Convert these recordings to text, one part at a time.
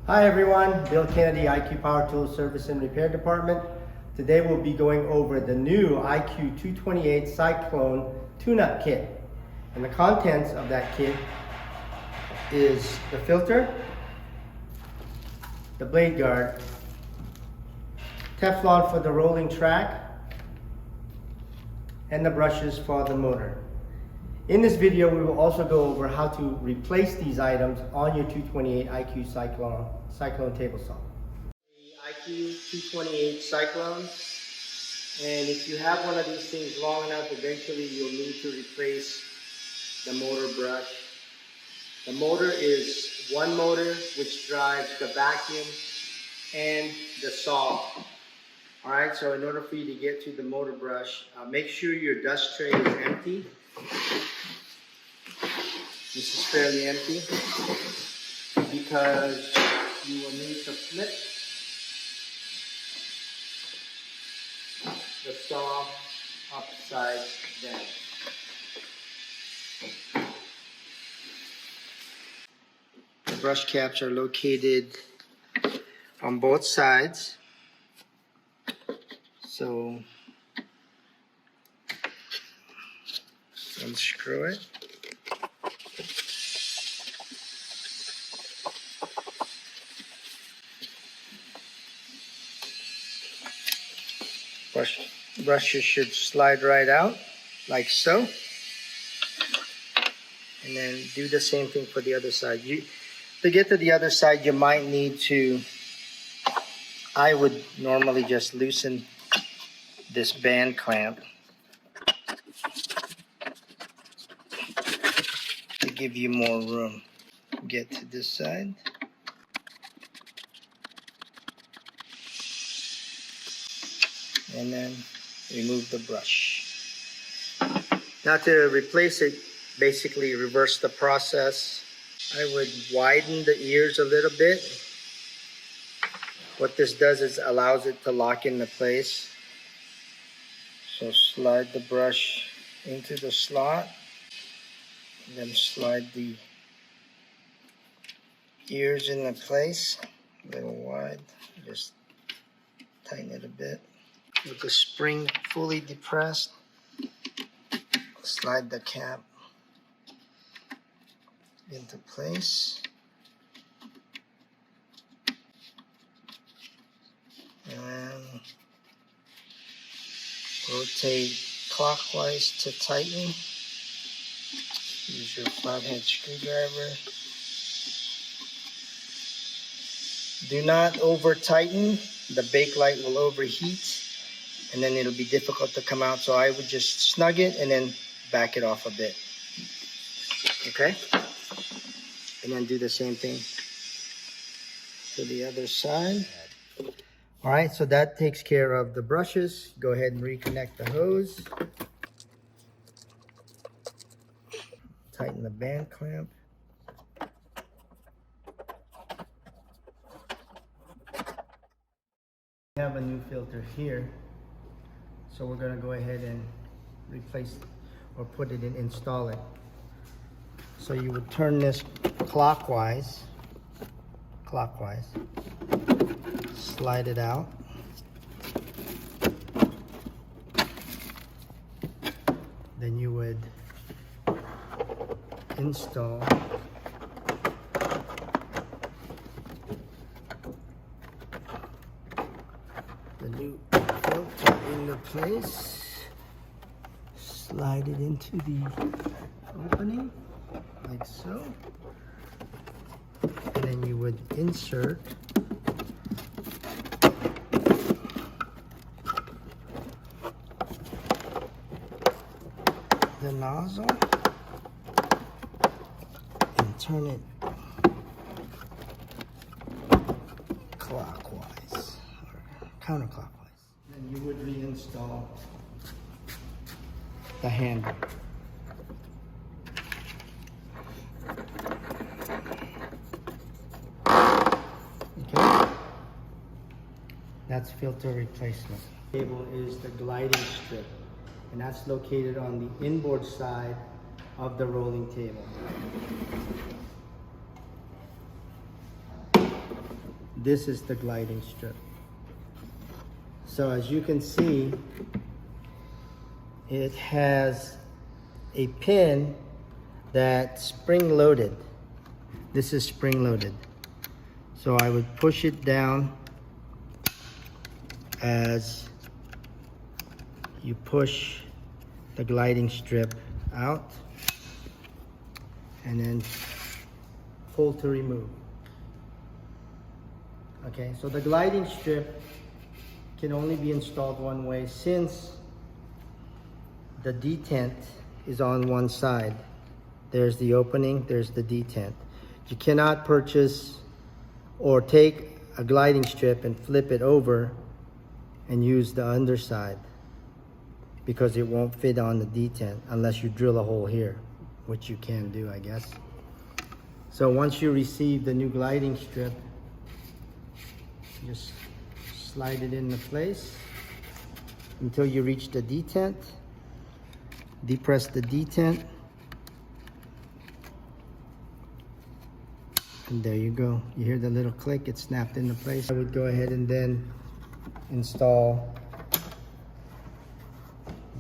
Hi everyone, Bill Kennedy, IQ Power Tools Service and Repair Department. Today we'll be going over the new iQ228CYCLONE tune-up kit. And the contents of that kit is the filter, the blade guard, Teflon for the rolling track, and the brushes for the motor. In this video, we will also go over how to replace these items on your 228 IQ Cyclone table saw. The IQ 228 Cyclone, and if you have one of these things long enough, eventually you'll need to replace the motor brush. The motor is one motor which drives the vacuum and the saw. Alright, so in order for you to get to the motor brush, make sure your dust tray is empty. This is fairly empty because you will need to flip the saw upside down. The brush caps are located on both sides. So unscrew it. Brushes should slide right out, like so. And then do the same thing for the other side. To get to the other side, you might need to, I would normally just loosen this band clamp to give you more room. Get to this side. And then remove the brush. Now to replace it, basically reverse the process. I would widen the ears a little bit. What this does is allows it to lock into place. So slide the brush into the slot, and then slide the ears into place. A little wide, just tighten it a bit. With the spring fully depressed, slide the cap into place. And rotate clockwise to tighten. Use your flathead screwdriver. Do not over tighten. The bake light will overheat and then it'll be difficult to come out. So I would just snug it and then back it off a bit. Okay? And then do the same thing to the other side. All right, so that takes care of the brushes. Go ahead and reconnect the hose. Tighten the band clamp. We have a new filter here. So we're going to go ahead and replace or put it in, install it. So you would turn this clockwise, slide it out. Then you would install the new filter into place. Slide it into the opening like so. And then you would insert the nozzle and turn it clockwise or counterclockwise. Then you would reinstall the handle. Okay, that's filter replacement. Cable is the gliding strip, and that's located on the inboard side of the rolling table. this is the gliding strip. So as you can see, it has a pin that's spring loaded. This is spring loaded. So I would push it down as you push the gliding strip out, and then pull to remove. Okay, so the gliding strip can only be installed one way since the detent is on one side. There's the opening, there's the detent. You cannot purchase or take a gliding strip and flip it over and use the underside, because it won't fit on the detent unless you drill a hole here, which you can do, I guess. So once you receive the new gliding strip, just slide it into place until you reach the detent. Depress the detent, and there you go. You hear the little click, it snapped into place. I would go ahead and then install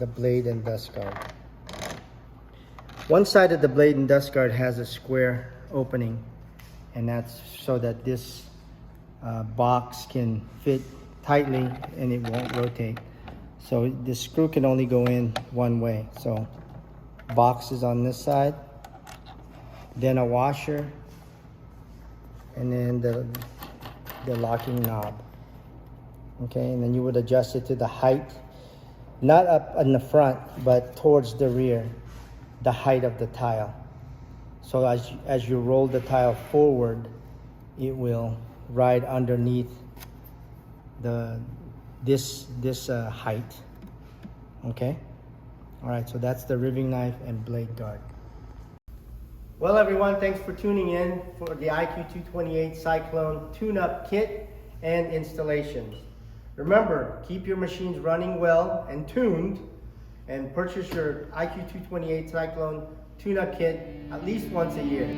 the blade and dust guard. One side of the blade and dust guard has a square opening, and that's so that this box can fit tightly and it won't rotate. So the screw can only go in one way. So box is on this side, then a washer, and then the locking knob. Okay, and then you would adjust it to the height, not up in the front, but towards the rear, the height of the tile. So as you roll the tile forward, it will ride underneath this height. Okay, all right, so that's the riving knife and blade guard. Well, everyone, thanks for tuning in for the iQ228 Cyclone tune-up kit and installations. Remember, keep your machines running well and tuned, and purchase your iQ228 Cyclone tune-up kit at least once a year.